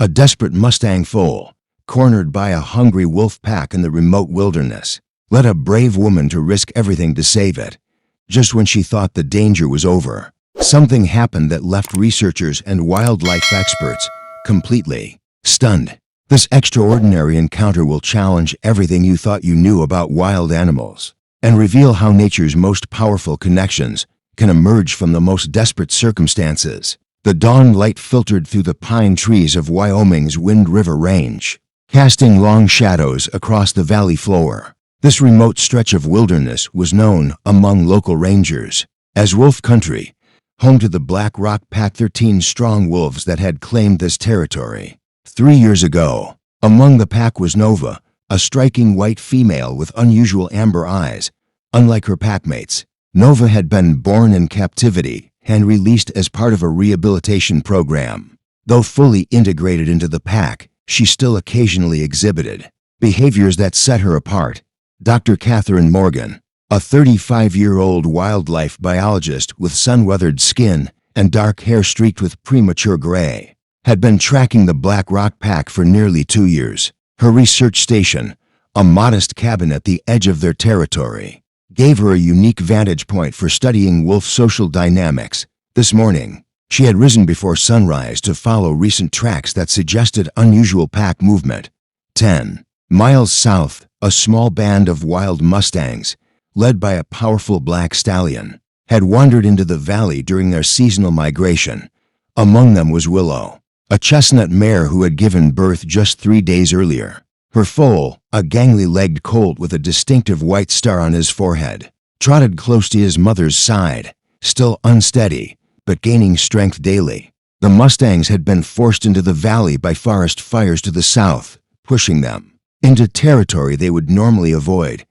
A desperate Mustang foal, cornered by a hungry wolf pack in the remote wilderness, led a brave woman to risk everything to save it. Just when she thought the danger was over, something happened that left researchers and wildlife experts completely stunned. This extraordinary encounter will challenge everything you thought you knew about wild animals and reveal how nature's most powerful connections can emerge from the most desperate circumstances. The dawn light filtered through the pine trees of Wyoming's Wind River Range, casting long shadows across the valley floor. This remote stretch of wilderness was known among local rangers as Wolf Country, home to the Black Rock Pack 13-strong wolves that had claimed this territory. 3 years ago, among the pack was Nova, a striking white female with unusual amber eyes. Unlike her packmates, Nova had been born in captivity and released as part of a rehabilitation program. Though fully integrated into the pack, she still occasionally exhibited behaviors that set her apart. Dr. Catherine Morgan, a 35-year-old wildlife biologist with sun-weathered skin and dark hair streaked with premature gray, had been tracking the Black Rock Pack for nearly 2 years. Her research station, a modest cabin at the edge of their territory, gave her a unique vantage point for studying wolf social dynamics. This morning, she had risen before sunrise to follow recent tracks that suggested unusual pack movement. 10 miles south, a small band of wild Mustangs, led by a powerful black stallion, had wandered into the valley during their seasonal migration. Among them was Willow, a chestnut mare who had given birth just 3 days earlier. Her foal, a gangly-legged colt with a distinctive white star on his forehead, trotted close to his mother's side, still unsteady, but gaining strength daily. The Mustangs had been forced into the valley by forest fires to the south, pushing them into territory they would normally avoid.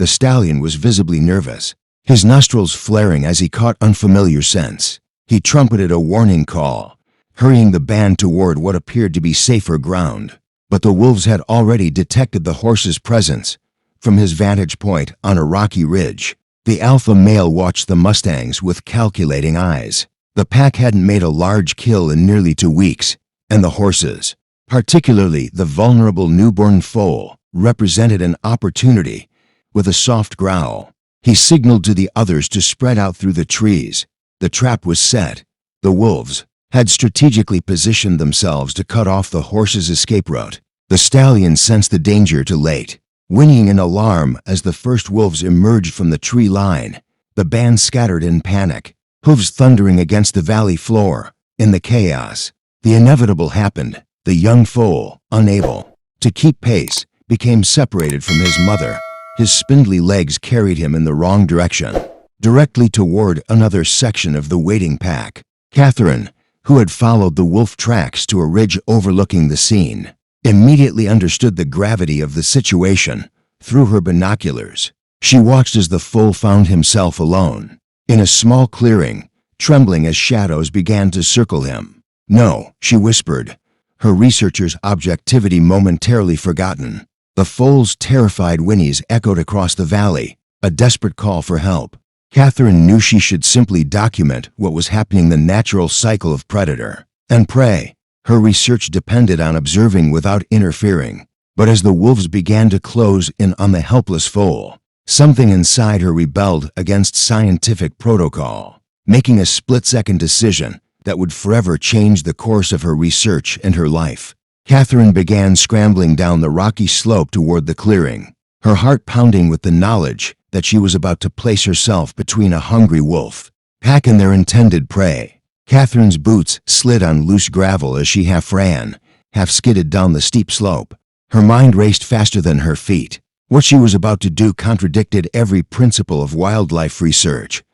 The stallion was visibly nervous, his nostrils flaring as he caught unfamiliar scents. He trumpeted a warning call, hurrying the band toward what appeared to be safer ground. But the wolves had already detected the horse's presence. From his vantage point on a rocky ridge, the alpha male watched the Mustangs with calculating eyes. The pack hadn't made a large kill in nearly 2 weeks, and the horses, particularly the vulnerable newborn foal, represented an opportunity. With a soft growl, he signaled to the others to spread out through the trees. The trap was set. The wolves had strategically positioned themselves to cut off the horse's escape route. The stallion sensed the danger too late, whinnying in alarm as the first wolves emerged from the tree line. The band scattered in panic, hooves thundering against the valley floor. In the chaos, the inevitable happened. The young foal, unable to keep pace, became separated from his mother. His spindly legs carried him in the wrong direction, directly toward another section of the waiting pack. Catherine, who had followed the wolf tracks to a ridge overlooking the scene, immediately understood the gravity of the situation. Through her binoculars, she watched as the foal found himself alone, in a small clearing, trembling as shadows began to circle him. "No," she whispered, her researcher's objectivity momentarily forgotten. The foal's terrified whinnies echoed across the valley, a desperate call for help. Catherine knew she should simply document what was happening, the natural cycle of predator and prey. Her research depended on observing without interfering. But as the wolves began to close in on the helpless foal, something inside her rebelled against scientific protocol, making a split-second decision that would forever change the course of her research and her life. Catherine began scrambling down the rocky slope toward the clearing, her heart pounding with the knowledge that she was about to place herself between a hungry wolf pack and their intended prey. Catherine's boots slid on loose gravel as she half ran, half skidded down the steep slope. Her mind raced faster than her feet. What she was about to do contradicted every principle of wildlife research.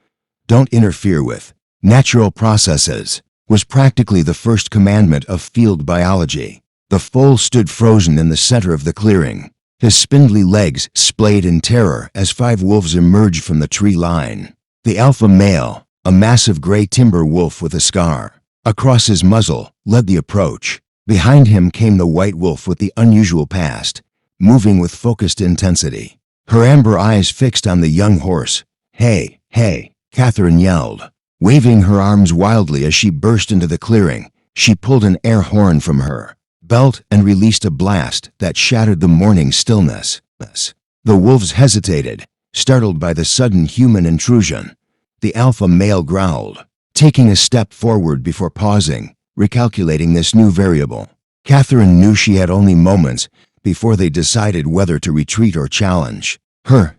"Don't interfere with natural processes" was practically the first commandment of field biology. The foal stood frozen in the center of the clearing, his spindly legs splayed in terror as 5 wolves emerged from the tree line. The alpha male, a massive gray timber wolf with a scar across his muzzle, led the approach. Behind him came the white wolf with the unusual past, moving with focused intensity, her amber eyes fixed on the young horse. "Hey, hey," Catherine yelled, waving her arms wildly as she burst into the clearing. She pulled an air horn from her belt and released a blast that shattered the morning stillness. The wolves hesitated, startled by the sudden human intrusion. The alpha male growled, taking a step forward before pausing, recalculating this new variable. Catherine knew she had only moments before they decided whether to retreat or challenge.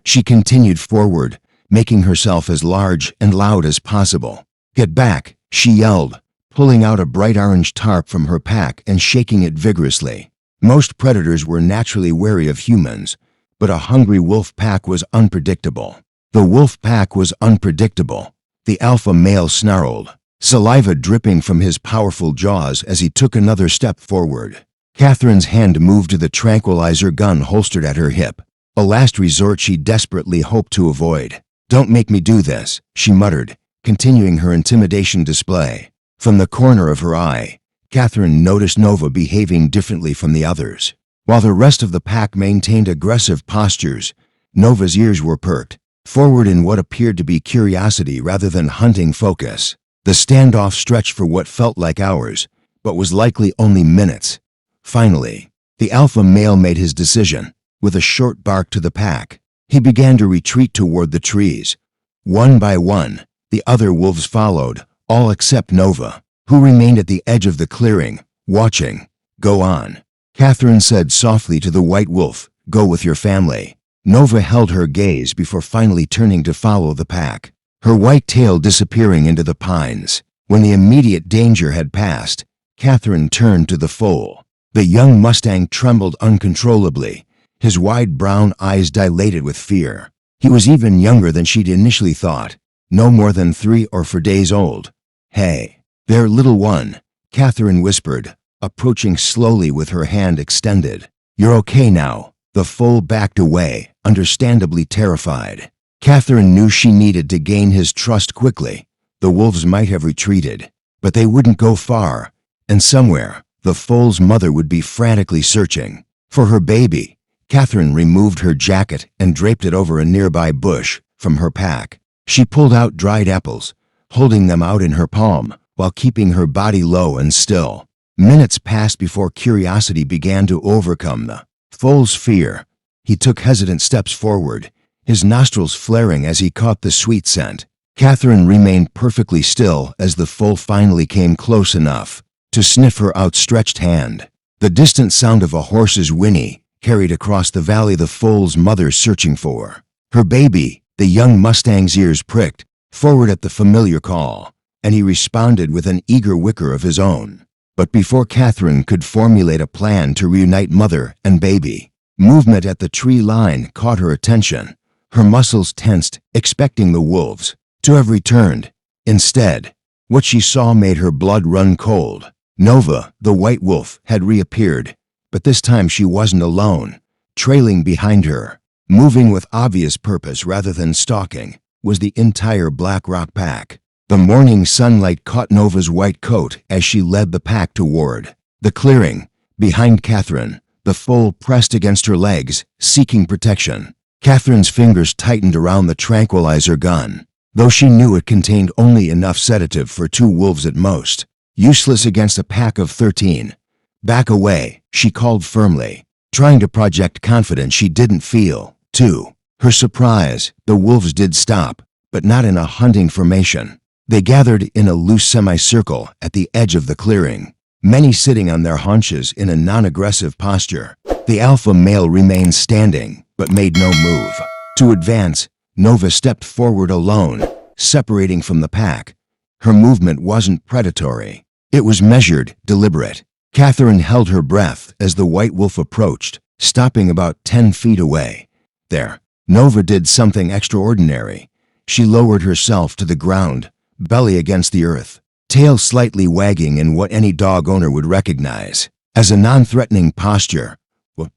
She continued forward, making herself as large and loud as possible. "Get back," she yelled, pulling out a bright orange tarp from her pack and shaking it vigorously. Most predators were naturally wary of humans, but a hungry wolf pack was unpredictable. The wolf pack was unpredictable. The alpha male snarled, saliva dripping from his powerful jaws as he took another step forward. Catherine's hand moved to the tranquilizer gun holstered at her hip, a last resort she desperately hoped to avoid. "Don't make me do this," she muttered, continuing her intimidation display. From the corner of her eye, Catherine noticed Nova behaving differently from the others. While the rest of the pack maintained aggressive postures, Nova's ears were perked forward in what appeared to be curiosity rather than hunting focus. The standoff stretched for what felt like hours, but was likely only minutes. Finally, the alpha male made his decision. With a short bark to the pack, he began to retreat toward the trees. One by one, the other wolves followed, all except Nova, who remained at the edge of the clearing, watching. "Go on," Catherine said softly to the white wolf. "Go with your family." Nova held her gaze before finally turning to follow the pack, her white tail disappearing into the pines. When the immediate danger had passed, Catherine turned to the foal. The young Mustang trembled uncontrollably, his wide brown eyes dilated with fear. He was even younger than she'd initially thought, no more than 3 or 4 days old. "Hey, there, little one," Catherine whispered, approaching slowly with her hand extended. "You're okay now." The foal backed away, understandably terrified. Catherine knew she needed to gain his trust quickly. The wolves might have retreated, but they wouldn't go far, and somewhere, the foal's mother would be frantically searching for her baby. Catherine removed her jacket and draped it over a nearby bush. From her pack, she pulled out dried apples, holding them out in her palm while keeping her body low and still. Minutes passed before curiosity began to overcome the foal's fear. He took hesitant steps forward, his nostrils flaring as he caught the sweet scent. Catherine remained perfectly still as the foal finally came close enough to sniff her outstretched hand. The distant sound of a horse's whinny carried across the valley, the foal's mother searching for her baby. The young Mustang's ears pricked forward at the familiar call, and he responded with an eager whicker of his own. But before Catherine could formulate a plan to reunite mother and baby, movement at the tree line caught her attention. Her muscles tensed, expecting the wolves to have returned. Instead, what she saw made her blood run cold. Nova, the white wolf, had reappeared, but this time she wasn't alone. Trailing behind her, moving with obvious purpose rather than stalking, was the entire Black Rock pack. The morning sunlight caught Nova's white coat as she led the pack toward the clearing. Behind Catherine, the foal pressed against her legs, seeking protection. Catherine's fingers tightened around the tranquilizer gun, though she knew it contained only enough sedative for 2 wolves at most. Useless against a pack of 13. "Back away," she called firmly, trying to project confidence she didn't feel. To her surprise, the wolves did stop, but not in a hunting formation. They gathered in a loose semicircle at the edge of the clearing, many sitting on their haunches in a non-aggressive posture. The alpha male remained standing, but made no move. To advance, Nova stepped forward alone, separating from the pack. Her movement wasn't predatory. It was measured, deliberate. Catherine held her breath as the white wolf approached, stopping about 10 feet away. There, Nova did something extraordinary. She lowered herself to the ground, belly against the earth, tail slightly wagging in what any dog owner would recognize as a non-threatening posture. "What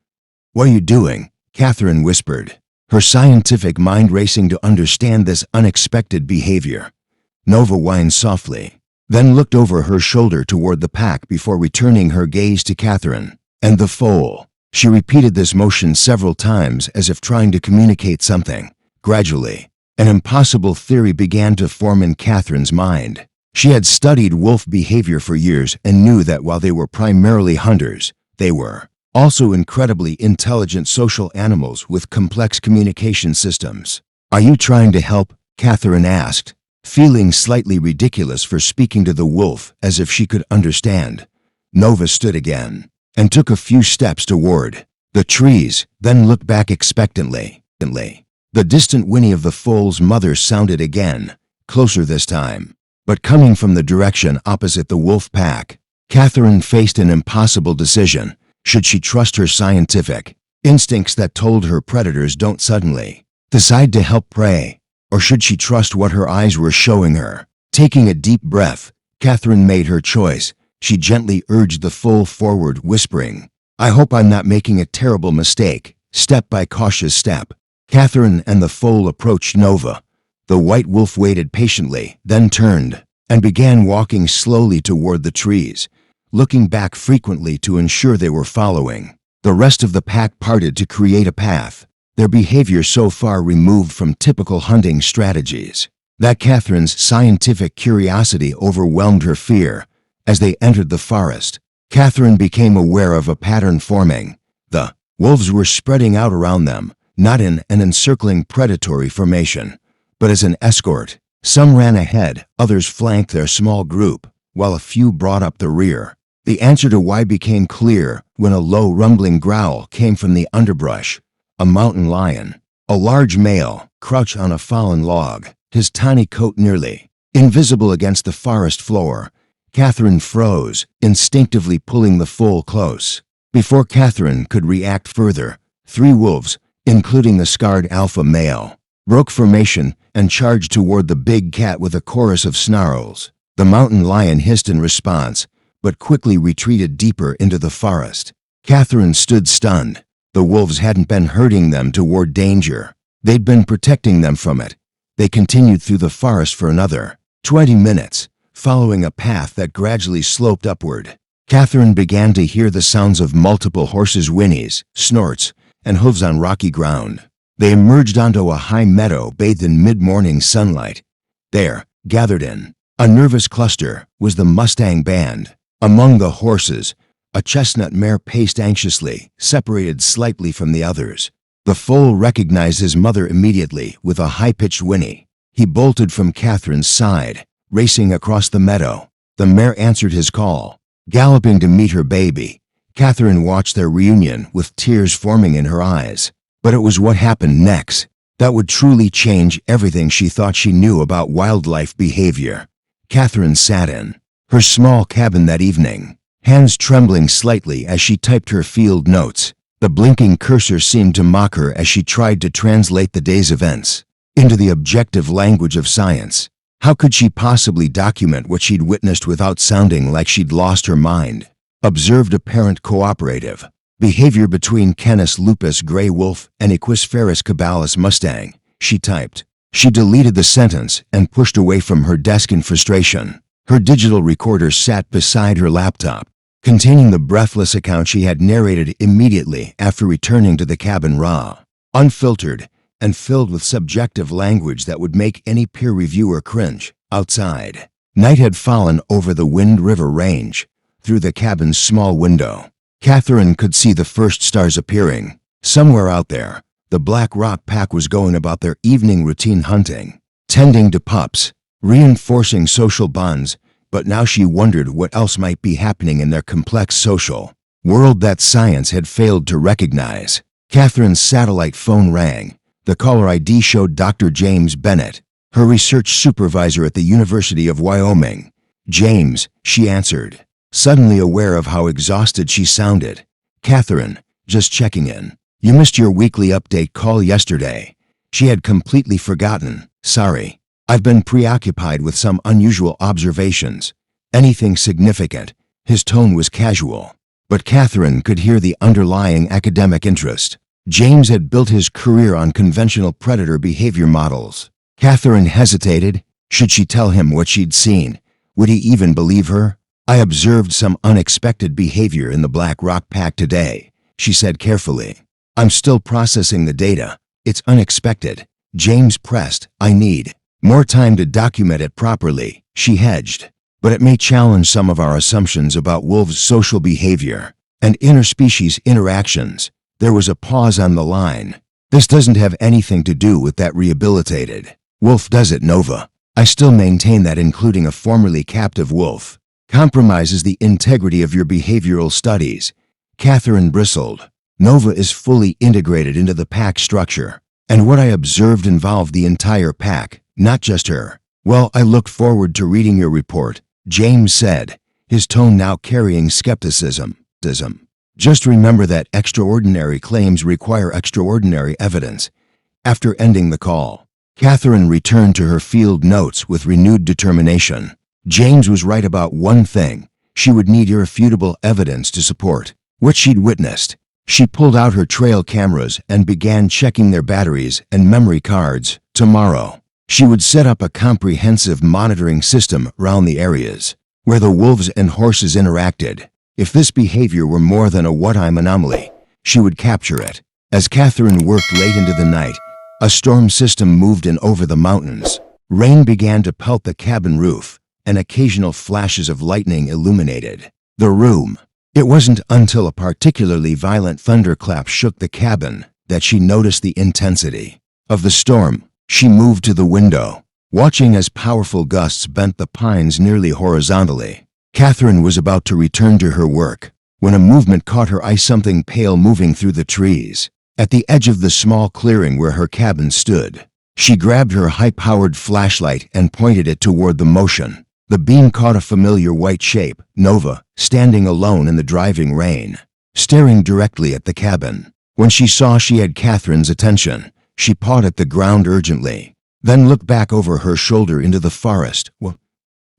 are you doing?" Catherine whispered, her scientific mind racing to understand this unexpected behavior. Nova whined softly, then looked over her shoulder toward the pack before returning her gaze to Catherine and the foal. She repeated this motion several times as if trying to communicate something. Gradually, an impossible theory began to form in Catherine's mind. She had studied wolf behavior for years and knew that while they were primarily hunters, They were also incredibly intelligent social animals with complex communication systems. "Are you trying to help?" Catherine asked, feeling slightly ridiculous for speaking to the wolf as if she could understand. Nova stood again and took a few steps toward the trees, then looked back expectantly. The distant whinny of the foal's mother sounded again, closer this time, but coming from the direction opposite the wolf pack. Catherine faced an impossible decision. Should she trust her scientific instincts that told her predators don't suddenly decide to help prey, or should she trust what her eyes were showing her? Taking a deep breath, Catherine made her choice. She gently urged the foal forward, whispering, "I hope I'm not making a terrible mistake." Step by cautious step, Catherine and the foal approached Nova. The white wolf waited patiently, then turned and began walking slowly toward the trees, looking back frequently to ensure they were following. The rest of the pack parted to create a path, their behavior so far removed from typical hunting strategies that Catherine's scientific curiosity overwhelmed her fear. As they entered the forest, Catherine became aware of a pattern forming. The wolves were spreading out around them, not in an encircling predatory formation, but as an escort. Some ran ahead, others flanked their small group, while a few brought up the rear. The answer to why became clear when a low rumbling growl came from the underbrush. A mountain lion, a large male, crouched on a fallen log, his tiny coat nearly invisible against the forest floor. Catherine froze, instinctively pulling the foal close. Before Catherine could react further, 3 wolves, including the scarred alpha male, broke formation and charged toward the big cat with a chorus of snarls. The mountain lion hissed in response, but quickly retreated deeper into the forest. Catherine stood stunned. The wolves hadn't been herding them toward danger. They'd been protecting them from it. They continued through the forest for another 20 minutes, following a path that gradually sloped upward. Catherine began to hear the sounds of multiple horses' whinnies, snorts, and hooves on rocky ground. They emerged onto a high meadow bathed in mid-morning sunlight. There, gathered in a nervous cluster, was the Mustang band. Among the horses, a chestnut mare paced anxiously, separated slightly from the others. The foal recognized his mother immediately with a high-pitched whinny. He bolted from Catherine's side, racing across the meadow. The mare answered his call, galloping to meet her baby. Catherine watched their reunion with tears forming in her eyes. But it was what happened next that would truly change everything she thought she knew about wildlife behavior. Catherine sat in her small cabin that evening, hands trembling slightly as she typed her field notes. The blinking cursor seemed to mock her as she tried to translate the day's events into the objective language of science. How could she possibly document what she'd witnessed without sounding like she'd lost her mind? Observed apparent cooperative behavior between Canis lupus gray wolf and Equus cabalis mustang, she typed. She deleted the sentence and pushed away from her desk in frustration. Her digital recorder sat beside her laptop, containing the breathless account she had narrated immediately after returning to the cabin, raw, unfiltered, and filled with subjective language that would make any peer reviewer cringe. Outside, night had fallen over the Wind River Range. Through the cabin's small window, Catherine could see the first stars appearing. Somewhere out there, the Black Rock pack was going about their evening routine, hunting, tending to pups, reinforcing social bonds, but now she wondered what else might be happening in their complex social world that science had failed to recognize. Catherine's satellite phone rang. The caller ID showed Dr. James Bennett, her research supervisor at the University of Wyoming. "James," she answered, suddenly aware of how exhausted she sounded. "Catherine, just checking in. You missed your weekly update call yesterday." She had completely forgotten. "Sorry, I've been preoccupied with some unusual observations." "Anything significant?" His tone was casual, but Catherine could hear the underlying academic interest. James had built his career on conventional predator behavior models. Catherine hesitated. Should she tell him what she'd seen? Would he even believe her? "I observed some unexpected behavior in the Black Rock pack today," she said carefully. "I'm still processing the data. It's unexpected." James pressed. "I need more time to document it properly," she hedged. "But it may challenge some of our assumptions about wolves' social behavior." and interspecies interactions. There was a pause on the line. This doesn't have anything to do with that rehabilitated wolf, does it, Nova? I still maintain that including a formerly captive wolf compromises the integrity of your behavioral studies. Catherine bristled. Nova is fully integrated into the pack structure, and what I observed involved the entire pack, not just her. Well, I look forward to reading your report, James said, his tone now carrying skepticism. Just remember that extraordinary claims require extraordinary evidence. After ending the call, Catherine returned to her field notes with renewed determination. James was right about one thing. She would need irrefutable evidence to support what she'd witnessed. She pulled out her trail cameras and began checking their batteries and memory cards. Tomorrow, she would set up a comprehensive monitoring system around the areas where the wolves and horses interacted. If this behavior were more than a one-time anomaly, she would capture it. As Catherine worked late into the night, a storm system moved in over the mountains. Rain began to pelt the cabin roof, and occasional flashes of lightning illuminated the room. It wasn't until a particularly violent thunderclap shook the cabin that she noticed the intensity of the storm. She moved to the window, watching as powerful gusts bent the pines nearly horizontally. Catherine was about to return to her work when a movement caught her eye, something pale moving through the trees. At the edge of the small clearing where her cabin stood, she grabbed her high-powered flashlight and pointed it toward the motion. The beam caught a familiar white shape, Nova, standing alone in the driving rain, staring directly at the cabin. When she saw she had Catherine's attention, she pawed at the ground urgently, then looked back over her shoulder into the forest. What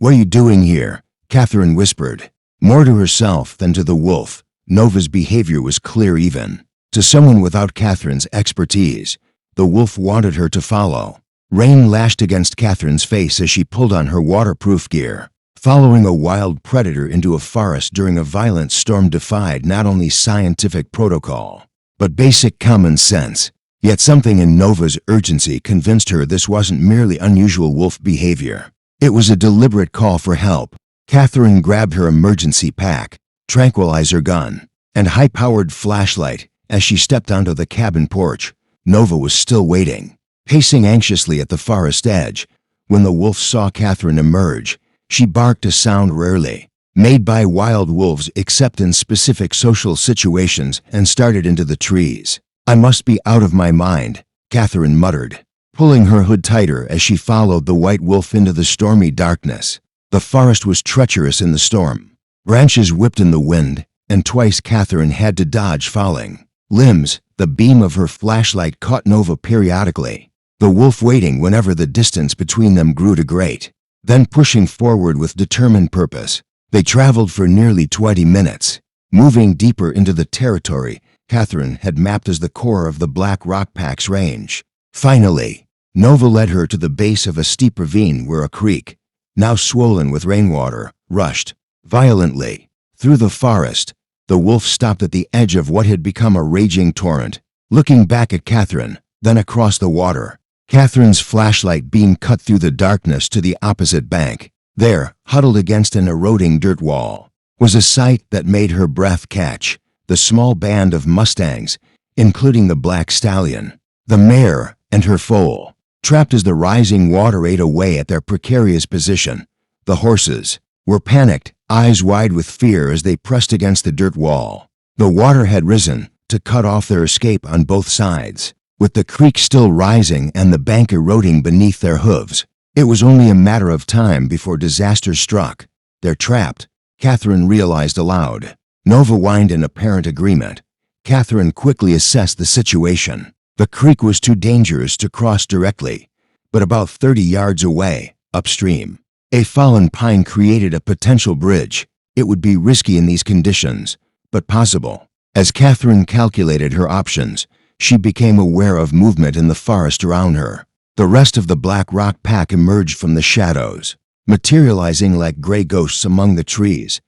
are you doing here? Catherine whispered. More to herself than to the wolf, Nova's behavior was clear even to someone without Catherine's expertise. The wolf wanted her to follow. Rain lashed against Catherine's face as she pulled on her waterproof gear. Following a wild predator into a forest during a violent storm defied not only scientific protocol, but basic common sense. Yet something in Nova's urgency convinced her this wasn't merely unusual wolf behavior. It was a deliberate call for help. Catherine grabbed her emergency pack, tranquilizer gun, and high-powered flashlight as she stepped onto the cabin porch. Nova was still waiting, pacing anxiously at the forest edge. When the wolf saw Catherine emerge, she barked, a sound rarely made by wild wolves except in specific social situations, and started into the trees. I must be out of my mind, Catherine muttered, pulling her hood tighter as she followed the white wolf into the stormy darkness. The forest was treacherous in the storm. Branches whipped in the wind, and twice Catherine had to dodge falling limbs. The beam of her flashlight caught Nova periodically, the wolf waiting whenever the distance between them grew too great, then pushing forward with determined purpose. They traveled for nearly 20 minutes, moving deeper into the territory Catherine had mapped as the core of the Black Rock Pack's range. Finally, Nova led her to the base of a steep ravine where a creek, now swollen with rainwater, rushed violently through the forest. The wolf stopped at the edge of what had become a raging torrent, looking back at Catherine, then across the water. Catherine's flashlight beam cut through the darkness to the opposite bank. There, huddled against an eroding dirt wall, was a sight that made her breath catch. The small band of Mustangs, including the black stallion, the mare, and her foal, trapped as the rising water ate away at their precarious position. The horses were panicked, eyes wide with fear as they pressed against the dirt wall. The water had risen to cut off their escape on both sides. With the creek still rising and the bank eroding beneath their hooves, it was only a matter of time before disaster struck. They're trapped, Catherine realized aloud. Nova whined in apparent agreement. Catherine quickly assessed the situation. The creek was too dangerous to cross directly, but about 30 yards away, upstream, a fallen pine created a potential bridge. It would be risky in these conditions, but possible. As Catherine calculated her options, she became aware of movement in the forest around her. The rest of the Black Rock Pack emerged from the shadows, materializing like gray ghosts among the trees.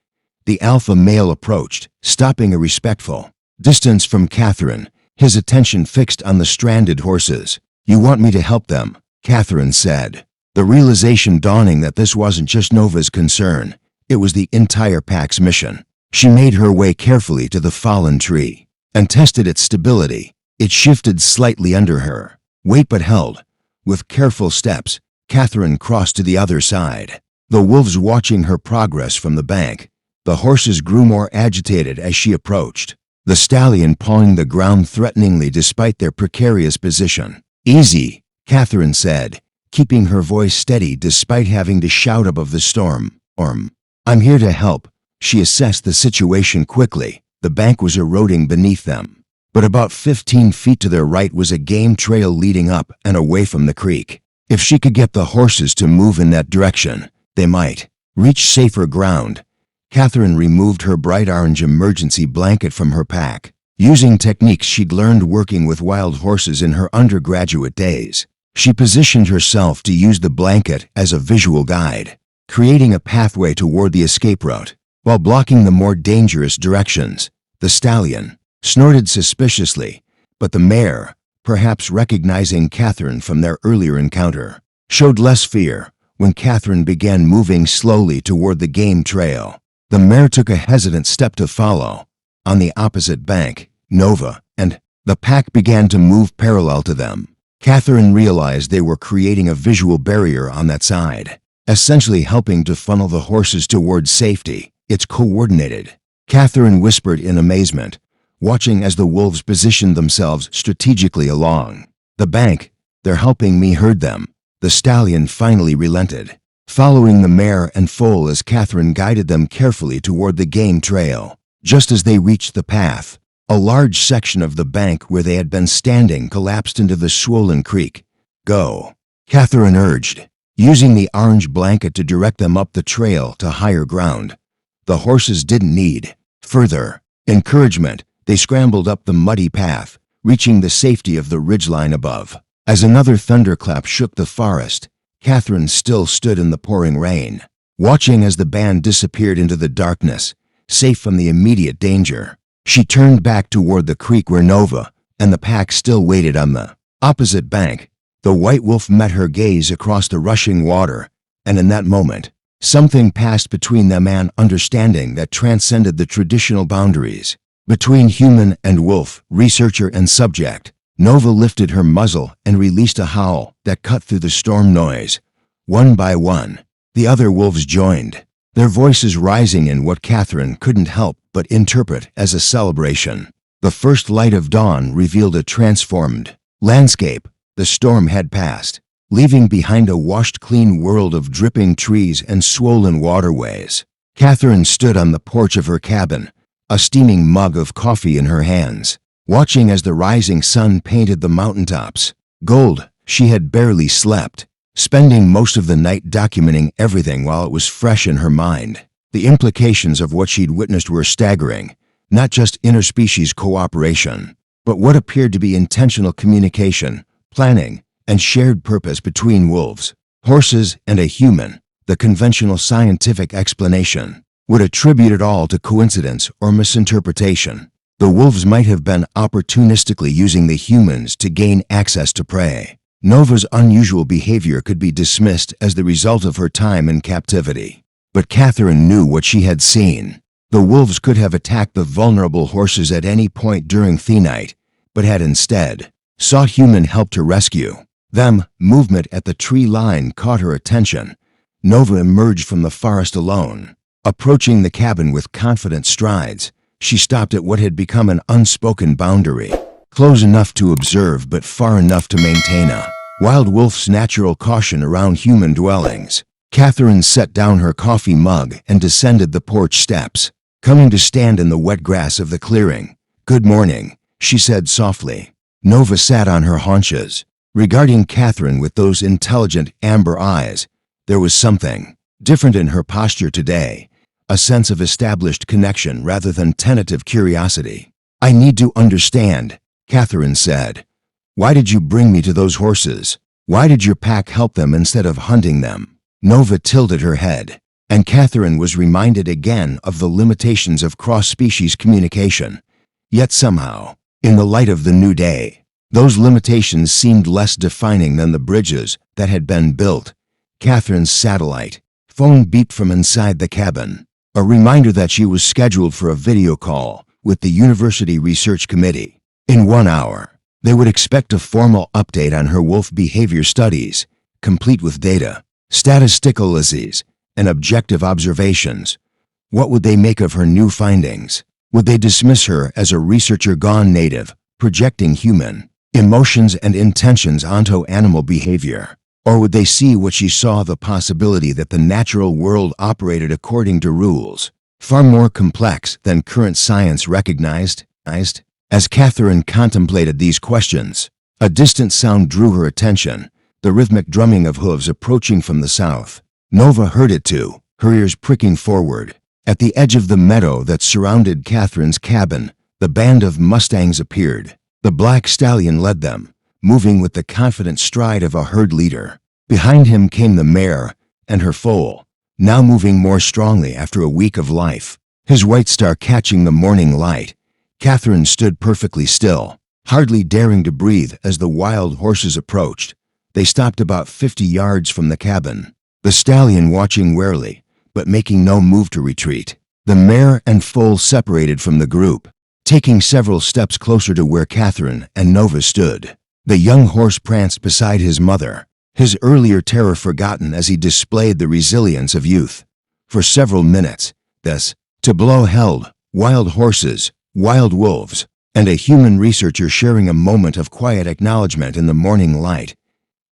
The alpha male approached, stopping a respectful distance from Catherine, his attention fixed on the stranded horses. "You want me to help them?" Catherine said, the realization dawning that this wasn't just Nova's concern. It was the entire pack's mission. She made her way carefully to the fallen tree and tested its stability. It shifted slightly under her weight but held. With careful steps, Catherine crossed to the other side, the wolves watching her progress from the bank. The horses grew more agitated as she approached, the stallion pawing the ground threateningly despite their precarious position. "Easy," Catherine said, keeping her voice steady despite having to shout above the storm. "I'm here to help." She assessed the situation quickly. The bank was eroding beneath them, but about 15 feet to their right was a game trail leading up and away from the creek. If she could get the horses to move in that direction, they might reach safer ground. Catherine removed her bright orange emergency blanket from her pack, using techniques she'd learned working with wild horses in her undergraduate days. She positioned herself to use the blanket as a visual guide, creating a pathway toward the escape route, while blocking the more dangerous directions. The stallion snorted suspiciously, but the mare, perhaps recognizing Catherine from their earlier encounter, showed less fear. When Catherine began moving slowly toward the game trail, the mare took a hesitant step to follow. On the opposite bank, Nova and the pack began to move parallel to them. Catherine realized they were creating a visual barrier on that side, essentially helping to funnel the horses toward safety. "It's coordinated," Catherine whispered in amazement, watching as the wolves positioned themselves strategically along the bank. "They're helping me herd them." The stallion finally relented, following the mare and foal as Catherine guided them carefully toward the game trail. Just as they reached the path, a large section of the bank where they had been standing collapsed into the swollen creek. "Go," Catherine urged, using the orange blanket to direct them up the trail to higher ground. The horses didn't need further encouragement. They scrambled up the muddy path, reaching the safety of the ridgeline above. As another thunderclap shook the forest, Catherine still stood in the pouring rain, watching as the band disappeared into the darkness, safe from the immediate danger. She turned back toward the creek where Nova and the pack still waited on the opposite bank. The white wolf met her gaze across the rushing water, and in that moment, something passed between them, an understanding that transcended the traditional boundaries between human and wolf, researcher and subject. Nova lifted her muzzle and released a howl that cut through the storm noise. One by one, the other wolves joined, their voices rising in what Catherine couldn't help but interpret as a celebration. The first light of dawn revealed a transformed landscape. The storm had passed, leaving behind a washed clean world of dripping trees and swollen waterways. Catherine stood on the porch of her cabin, a steaming mug of coffee in her hands, watching as the rising sun painted the mountaintops gold. She had barely slept, spending most of the night documenting everything while it was fresh in her mind. The implications of what she'd witnessed were staggering, not just interspecies cooperation, but what appeared to be intentional communication, planning, and shared purpose between wolves, horses, and a human. The conventional scientific explanation would attribute it all to coincidence or misinterpretation. The wolves might have been opportunistically using the humans to gain access to prey. Nova's unusual behavior could be dismissed as the result of her time in captivity. But Catherine knew what she had seen. The wolves could have attacked the vulnerable horses at any point during the night, but had instead sought human help to rescue them. Movement at the tree line caught her attention. Nova emerged from the forest alone, approaching the cabin with confident strides. She stopped at what had become an unspoken boundary, close enough to observe but far enough to maintain a wild wolf's natural caution around human dwellings. Catherine set down her coffee mug and descended the porch steps, coming to stand in the wet grass of the clearing. "Good morning," she said softly. Nova sat on her haunches, regarding Catherine with those intelligent amber eyes. There was something different in her posture today, a sense of established connection rather than tentative curiosity. "I need to understand," Catherine said. "Why did you bring me to those horses? Why did your pack help them instead of hunting them?" Nova tilted her head, and Catherine was reminded again of the limitations of cross-species communication. Yet somehow, in the light of the new day, those limitations seemed less defining than the bridges that had been built. Catherine's satellite phone beeped from inside the cabin. a reminder that she was scheduled for a video call with the university research committee. In 1 hour, they would expect a formal update on her wolf behavior studies, complete with data, statistical analyses, and objective observations. What would they make of her new findings? Would they dismiss her as a researcher gone native, projecting human emotions and intentions onto animal behavior? Or would they see what she saw, the possibility that the natural world operated according to rules far more complex than current science recognized? As Catherine contemplated these questions, a distant sound drew her attention, the rhythmic drumming of hooves approaching from the south. Nova heard it too, her ears pricking forward. At the edge of the meadow that surrounded Catherine's cabin, the band of Mustangs appeared. The black stallion led them, moving with the confident stride of a herd leader. Behind him came the mare and her foal, now moving more strongly after a week of life. His white star catching the morning light. Catherine stood perfectly still, hardly daring to breathe as the wild horses approached. They stopped about 50 yards from the cabin, the stallion watching warily, but making no move to retreat. The mare and foal separated from the group, taking several steps closer to where Catherine and Nova stood. The young horse pranced beside his mother, his earlier terror forgotten as he displayed the resilience of youth. For several minutes, this tableau held wild horses, wild wolves, and a human researcher sharing a moment of quiet acknowledgement in the morning light.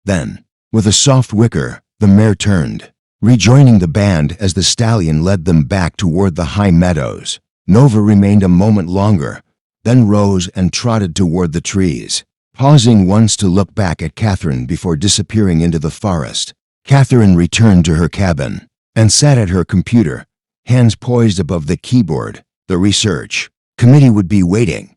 Then, with a soft whicker, the mare turned, rejoining the band as the stallion led them back toward the high meadows. Nova remained a moment longer, then rose and trotted toward the trees, pausing once to look back at Catherine before disappearing into the forest. Catherine returned to her cabin and sat at her computer, hands poised above the keyboard. The research committee would be waiting.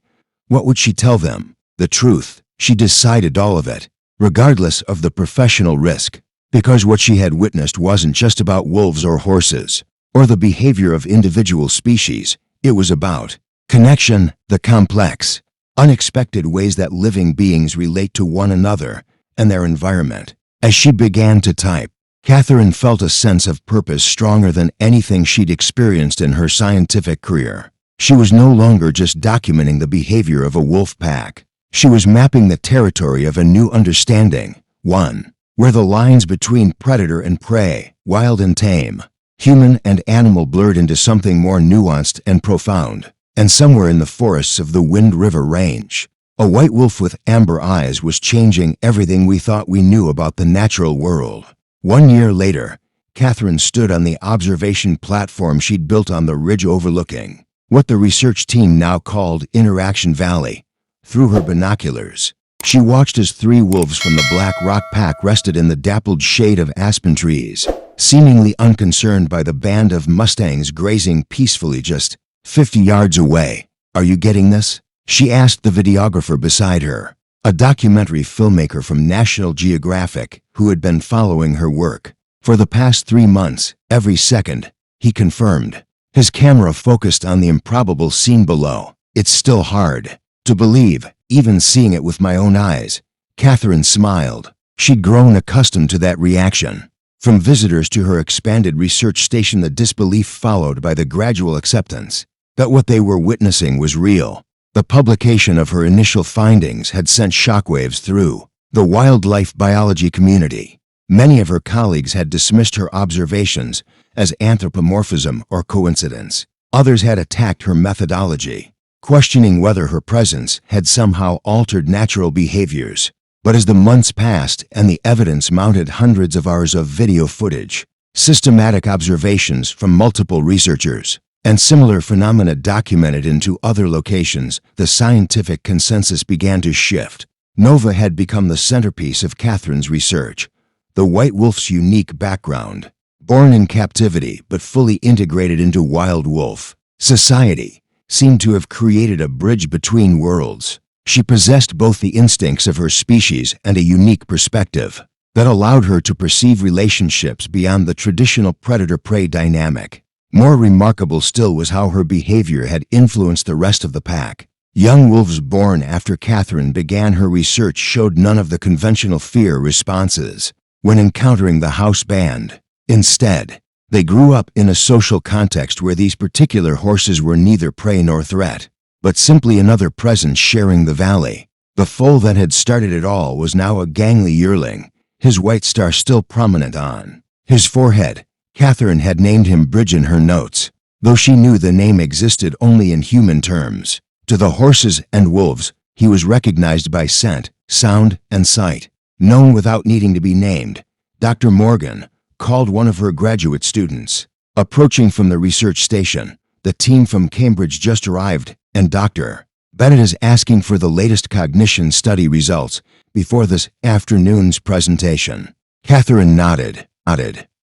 What would she tell them? The truth. She decided all of it, regardless of the professional risk, because what she had witnessed wasn't just about wolves or horses, or the behavior of individual species. It was about connection, the complex, unexpected ways that living beings relate to one another and their environment. As she began to type, Catherine felt a sense of purpose stronger than anything she'd experienced in her scientific career. She was no longer just documenting the behavior of a wolf pack. She was mapping the territory of a new understanding, one where the lines between predator and prey, wild and tame, human and animal blurred into something more nuanced and profound. And somewhere in the forests of the Wind River Range, a white wolf with amber eyes was changing everything we thought we knew about the natural world. 1 year later, Catherine stood on the observation platform she'd built on the ridge overlooking what the research team now called Interaction Valley. Through her binoculars, she watched as 3 wolves from the Black Rock Pack rested in the dappled shade of aspen trees, seemingly unconcerned by the band of Mustangs grazing peacefully just 50 yards away. "Are you getting this?" she asked the videographer beside her, a documentary filmmaker from National Geographic who had been following her work for the past 3 months. "Every second," he confirmed, his camera focused on the improbable scene below. "It's still hard to believe, even seeing it with my own eyes." Catherine smiled. She'd grown accustomed to that reaction. From visitors to her expanded research station, the disbelief followed by the gradual acceptance that what they were witnessing was real. The publication of her initial findings had sent shockwaves through the wildlife biology community. Many of her colleagues had dismissed her observations as anthropomorphism or coincidence. Others had attacked her methodology, questioning whether her presence had somehow altered natural behaviors. But as the months passed and the evidence mounted, hundreds of hours of video footage, systematic observations from multiple researchers, and similar phenomena documented into other locations, the scientific consensus began to shift. Nova had become the centerpiece of Catherine's research. The white wolf's unique background, born in captivity but fully integrated into wild wolf society, seemed to have created a bridge between worlds. She possessed both the instincts of her species and a unique perspective that allowed her to perceive relationships beyond the traditional predator-prey dynamic. More remarkable still was how her behavior had influenced the rest of the pack. Young wolves born after Catherine began her research showed none of the conventional fear responses when encountering the house band. Instead, They grew up in a social context where these particular horses were neither prey nor threat, but simply another presence sharing the valley. The foal that had started it all was now a gangly yearling, his white star still prominent on his forehead. Catherine had named him Bridge in her notes, though she knew the name existed only in human terms. To the horses and wolves, he was recognized by scent, sound, and sight. Known without needing to be named, Dr. Morgan called one of her graduate students. Approaching from the research station, the team from Cambridge just arrived, and Dr. Bennett is asking for the latest cognition study results before this afternoon's presentation. Catherine nodded.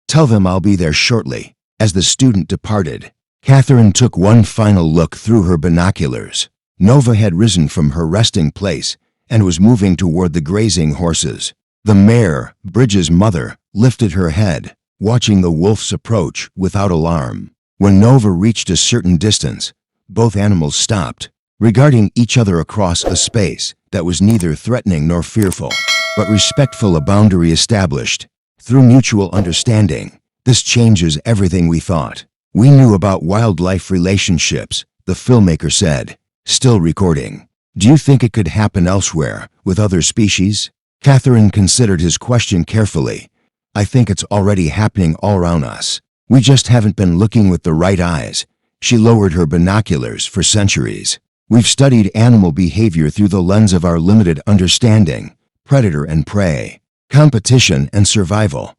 Tell them I'll be there shortly. As the student departed, Catherine took one final look through her binoculars. Nova had risen from her resting place and was moving toward the grazing horses. The mare, Bridge's mother, lifted her head, watching the wolves approach without alarm. When Nova reached a certain distance, both animals stopped, regarding each other across a space that was neither threatening nor fearful, but respectful. A boundary established through mutual understanding. This changes everything we thought we knew about wildlife relationships, the filmmaker said, still recording. Do you think it could happen elsewhere, with other species? Catherine considered his question carefully. I think it's already happening all around us. We just haven't been looking with the right eyes. She lowered her binoculars. For centuries, we've studied animal behavior through the lens of our limited understanding, predator and prey, competition and survival.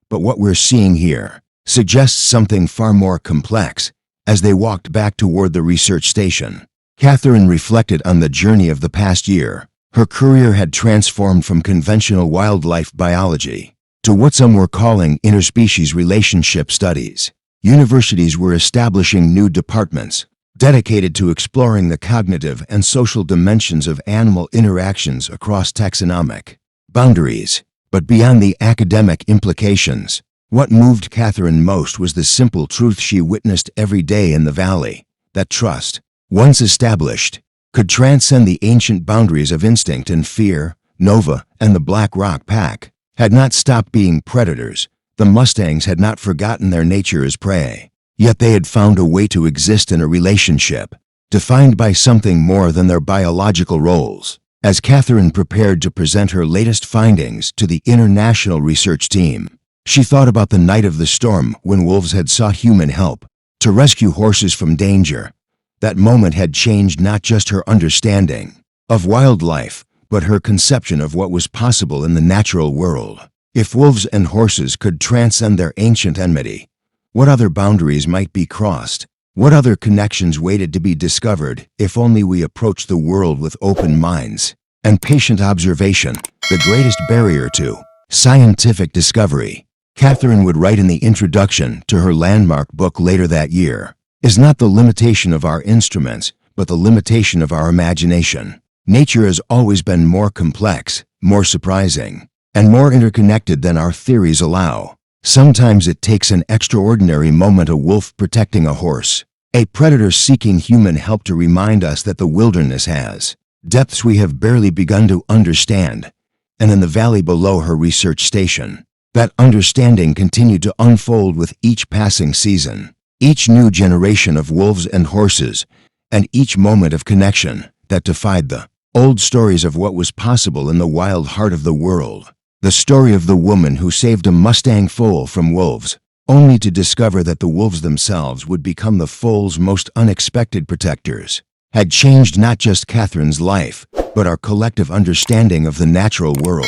But what we're seeing here suggests something far more complex. As they walked back toward the research station, Catherine reflected on the journey of the past year. Her career had transformed from conventional wildlife biology to what some were calling interspecies relationship studies. Universities were establishing new departments dedicated to exploring the cognitive and social dimensions of animal interactions across taxonomic boundaries. But beyond the academic implications, what moved Catherine most was the simple truth she witnessed every day in the valley, that trust, once established, could transcend the ancient boundaries of instinct and fear. Nova and the Black Rock pack had not stopped being predators. The Mustangs had not forgotten their nature as prey. Yet they had found a way to exist in a relationship, defined by something more than their biological roles. As Catherine prepared to present her latest findings to the international research team, she thought about the night of the storm when wolves had sought human help to rescue horses from danger. That moment had changed not just her understanding of wildlife, but her conception of what was possible in the natural world. If wolves and horses could transcend their ancient enmity, what other boundaries might be crossed? What other connections waited to be discovered if only we approached the world with open minds and patient observation? The greatest barrier to scientific discovery, Catherine would write in the introduction to her landmark book later that year, is not the limitation of our instruments, but the limitation of our imagination. Nature has always been more complex, more surprising, and more interconnected than our theories allow. Sometimes it takes an extraordinary moment, a wolf protecting a horse, a predator seeking human help, to remind us that the wilderness has depths we have barely begun to understand. And in the valley below her research station, that understanding continued to unfold with each passing season, each new generation of wolves and horses, and each moment of connection that defied the old stories of what was possible in the wild heart of the world. The story of the woman who saved a Mustang foal from wolves, only to discover that the wolves themselves would become the foal's most unexpected protectors, had changed not just Catherine's life, but our collective understanding of the natural world,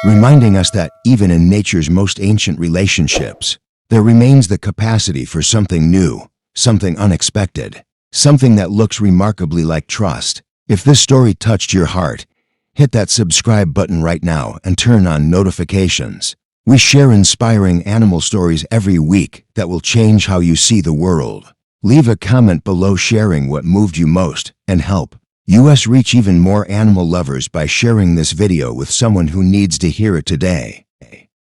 reminding us that even in nature's most ancient relationships, there remains the capacity for something new, something unexpected, something that looks remarkably like trust. If this story touched your heart, hit that subscribe button right now and turn on notifications. We share inspiring animal stories every week that will change how you see the world. Leave a comment below sharing what moved you most and help us reach even more animal lovers by sharing this video with someone who needs to hear it today.